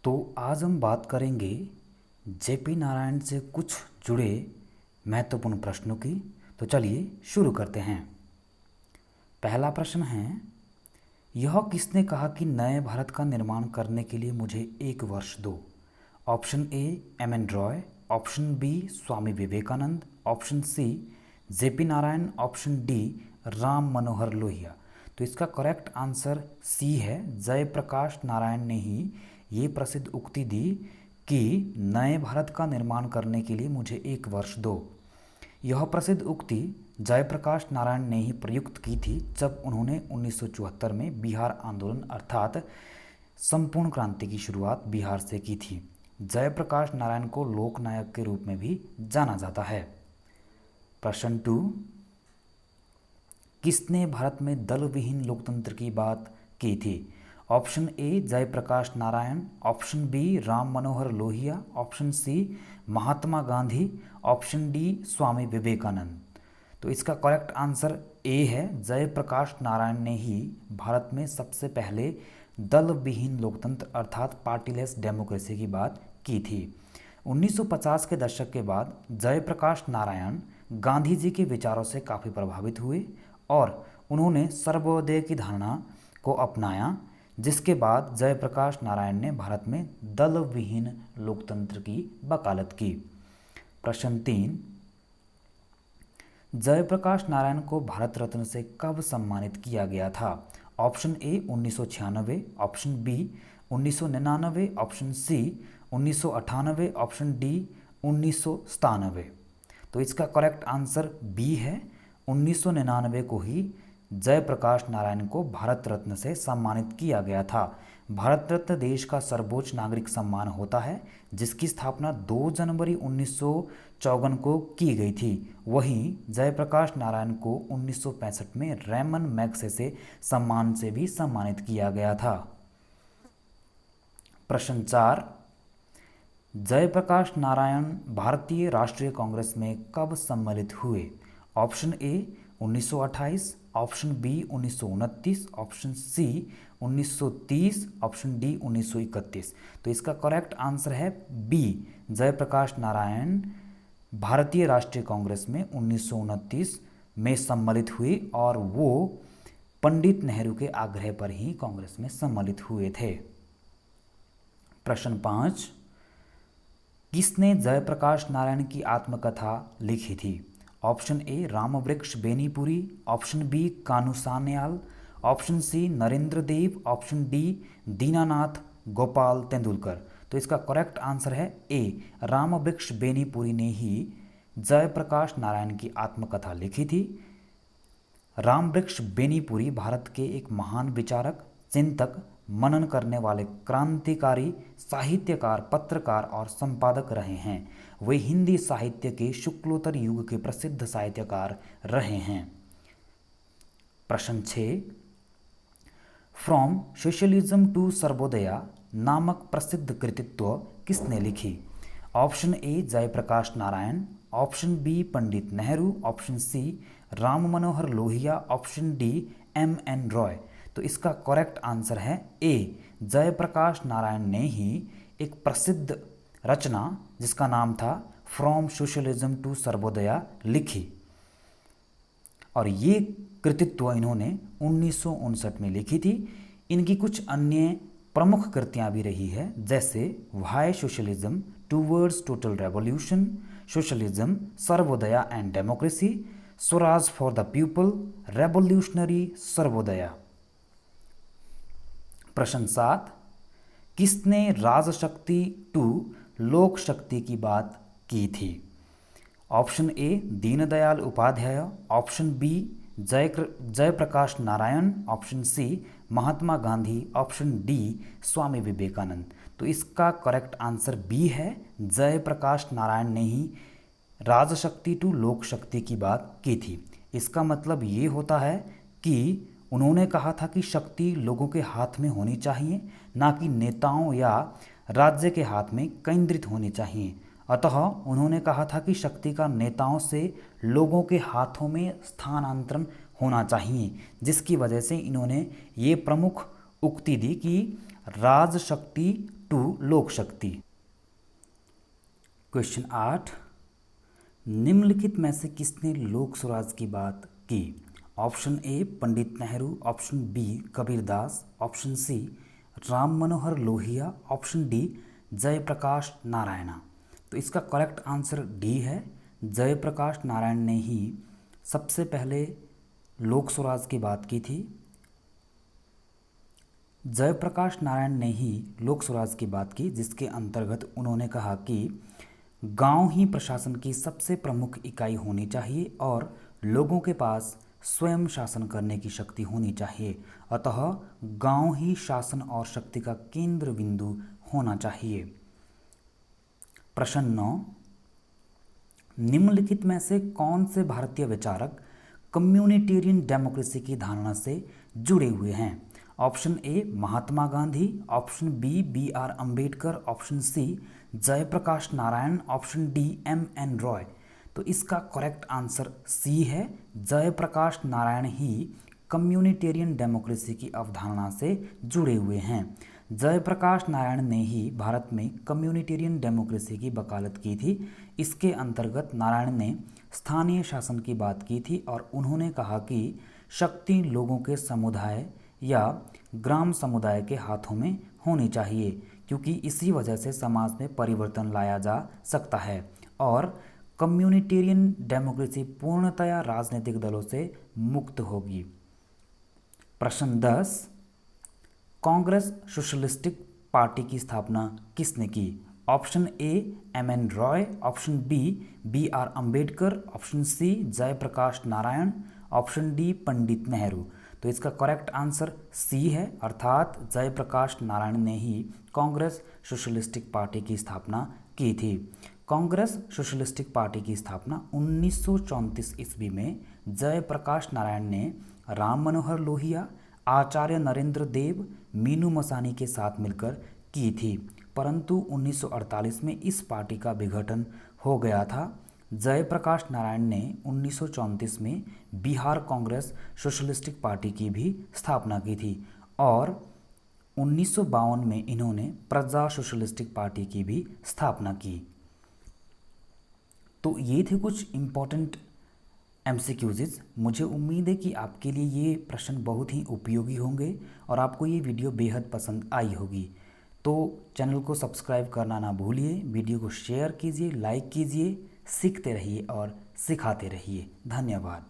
तो आज हम बात करेंगे जेपी नारायण से कुछ जुड़े महत्वपूर्ण प्रश्नों की। तो चलिए शुरू करते हैं। पहला प्रश्न है, यह किसने कहा कि नए भारत का निर्माण करने के लिए मुझे 1 वर्ष दो? Option A M N Roy, option B Swami Vivekananda, option C JP Narayan, option D Ram Manohar Lohia. तो इसका करेक्ट आंसर सी है। जयप्रकाश नारायण ने ही ये प्रसिद्ध उक्ति दी कि नए भारत का निर्माण करने के लिए मुझे 1 वर्ष दो। यह प्रसिद्ध उक्ति जयप्रकाश नारायण ने ही प्रयुक्त की थी जब उन्होंने 1974 में बिहार आंदोलन अर्थात संपूर्ण क्रांति की शुरुआत बिहार से की थी। जयप्रकाश नारायण को लोकनायक के रूप में भी जाना जाता है। प्रश्न 2, किसने भारत में दल विहीन लोकतंत्र की बात की थी? Option A Jayaprakash Narayan, option B Ram Manohar Lohia, option C Mahatma Gandhi, option D Swami Vivekananda. तो इसका करेक्ट आंसर ए है। जयप्रकाश नारायण ने ही भारत में सबसे पहले दल विहीन लोकतंत्र अर्थात पार्टीलेस डेमोक्रेसी की बात की थी। 1950 के दशक के बाद जयप्रकाश नारायण गांधी जी के विचारों से काफ़ी प्रभावित हुए और उन्होंने सर्वोदय की धारणा को अपनाया, जिसके बाद जयप्रकाश नारायण ने भारत में दल विहीन लोकतंत्र की वकालत की। प्रश्न 3, जयप्रकाश नारायण को भारत रत्न से कब सम्मानित किया गया था? Option A 1996, option B 1999, option C 1998, option D 1997। तो इसका करेक्ट आंसर बी है। 1999 को ही जयप्रकाश नारायण को भारत रत्न से सम्मानित किया गया था। भारत रत्न देश का सर्वोच्च नागरिक सम्मान होता है, जिसकी स्थापना 2 जनवरी 1954 को की गई थी। वहीं जयप्रकाश नारायण को 1965 में रेमन मैग्सेसे सम्मान से भी सम्मानित किया गया था। प्रश्न 4, जयप्रकाश नारायण भारतीय राष्ट्रीय कांग्रेस में कब सम्मिलित हुए? Option A 1928, option B 1929, option C 1930, option D 1931। तो इसका करेक्ट आंसर है बी। जयप्रकाश नारायण भारतीय राष्ट्रीय कांग्रेस में 1929 में सम्मिलित हुए और वो पंडित नेहरू के आग्रह पर ही कांग्रेस में सम्मिलित हुए थे। प्रश्न 5, किसने जयप्रकाश नारायण की आत्मकथा लिखी थी? Option A Rambriksh Benipuri, option B Kanu Sanyal, option C Narendra Dev, option D Dinanath Gopal Tendulkar. तो इसका करेक्ट आंसर है ए, रामवृक्ष बेनीपुरी ने ही जयप्रकाश नारायण की आत्मकथा लिखी थी। रामवृक्ष बेनीपुरी भारत के एक महान विचारक, चिंतक, मनन करने वाले क्रांतिकारी साहित्यकार, पत्रकार और संपादक रहे हैं। वे हिंदी साहित्य के शुक्लोत्तर युग के प्रसिद्ध साहित्यकार रहे हैं। प्रश्न 6, फ्रॉम सोशलिज्म टू सर्वोदया नामक प्रसिद्ध कृतित्व किसने लिखी? Option A Jayaprakash Narayan, option B Pandit Nehru, option C Ram Manohar Lohia, option D M N. Roy. तो इसका करेक्ट आंसर है ए, जयप्रकाश नारायण ने ही एक प्रसिद्ध रचना जिसका नाम था फ्रॉम सोशलिज्म टू सर्वोदया लिखी और ये कृतित्व इन्होंने 1959 में लिखी थी। इनकी कुछ अन्य प्रमुख कृतियां भी रही है, जैसे why socialism, towards total revolution, socialism, Sarvodaya and democracy, Swaraj for the people, revolutionary सर्वोदया। प्रश्न 7, किसने राजशक्ति टू लोक शक्ति की बात की थी? Option A Deendayal Upadhyay, option B Jayaprakash Narayan, option C Mahatma Gandhi, option D Swami Vivekananda. तो इसका करेक्ट आंसर बी है। जयप्रकाश नारायण ने ही राजशक्ति टू लोक शक्ति की बात की थी। इसका मतलब ये होता है कि उन्होंने कहा था कि शक्ति लोगों के हाथ में होनी चाहिए, ना कि नेताओं या राज्य के हाथ में केंद्रित होनी चाहिए। अतः उन्होंने कहा था कि शक्ति का नेताओं से लोगों के हाथों में स्थानांतरण होना चाहिए, जिसकी वजह से इन्होंने ये प्रमुख उक्ति दी कि राजशक्ति टू लोक शक्ति। क्वेश्चन 8, निम्नलिखित में से किसने लोक स्वराज की बात की? Option A Pandit Nehru, option B Kabirdas, option C Ram Manohar Lohia, option D Jayaprakash Narayana. तो इसका करेक्ट आंसर डी है, जयप्रकाश नारायण ने ही सबसे पहले लोक स्वराज की बात की थी। जयप्रकाश नारायण ने ही लोक स्वराज की बात की, जिसके अंतर्गत उन्होंने कहा कि गांव ही प्रशासन की सबसे प्रमुख इकाई होनी चाहिए और लोगों के पास स्वयं शासन करने की शक्ति होनी चाहिए, अतः गांव ही शासन और शक्ति का केंद्र बिंदु होना चाहिए। प्रश्न 9, निम्नलिखित में से कौन से भारतीय विचारक कम्युनिटेरियन डेमोक्रेसी की धारणा से जुड़े हुए हैं? Option A Mahatma Gandhi, option B are Ambedkar, option C Jayaprakash Narayan, option D M N. Roy. तो इसका करेक्ट आंसर सी है, जयप्रकाश नारायण ही कम्युनिटेरियन डेमोक्रेसी की अवधारणा से जुड़े हुए हैं। जयप्रकाश नारायण ने ही भारत में कम्युनिटेरियन डेमोक्रेसी की वकालत की थी। इसके अंतर्गत नारायण ने स्थानीय शासन की बात की थी और उन्होंने कहा कि शक्ति लोगों के समुदाय या ग्राम समुदाय के हाथों में होनी चाहिए, क्योंकि इसी वजह से समाज में परिवर्तन लाया जा सकता है और कम्युनिटेरियन डेमोक्रेसी पूर्णतया राजनीतिक दलों से मुक्त होगी। प्रश्न 10, कांग्रेस सोशलिस्टिक पार्टी की स्थापना किसने की? Option A M N. Roy, option B are Ambedkar, option C Jayaprakash Narayan, option D Pandit Nehru. तो इसका करेक्ट आंसर सी है, अर्थात जयप्रकाश नारायण ने ही कांग्रेस सोशलिस्टिक पार्टी की स्थापना की थी। कांग्रेस सोशलिस्टिक पार्टी की स्थापना 1934 ईस्वी में जयप्रकाश नारायण ने राम मनोहर लोहिया, आचार्य नरेंद्र देव, मीनू मसानी के साथ मिलकर की थी, परंतु 1948 में इस पार्टी का विघटन हो गया था। जयप्रकाश नारायण ने 1934 में बिहार कांग्रेस सोशलिस्टिक पार्टी की भी स्थापना की थी और 1952 में इन्होंने प्रजा सोशलिस्टिक पार्टी की भी स्थापना की। तो ये थे कुछ इम्पोर्टेंट एमसीक्यूज़। मुझे उम्मीद है कि आपके लिए ये प्रश्न बहुत ही उपयोगी होंगे और आपको ये वीडियो बेहद पसंद आई होगी। तो चैनल को सब्सक्राइब करना ना भूलिए, वीडियो को शेयर कीजिए, लाइक कीजिए, सीखते रहिए और सिखाते रहिए। धन्यवाद।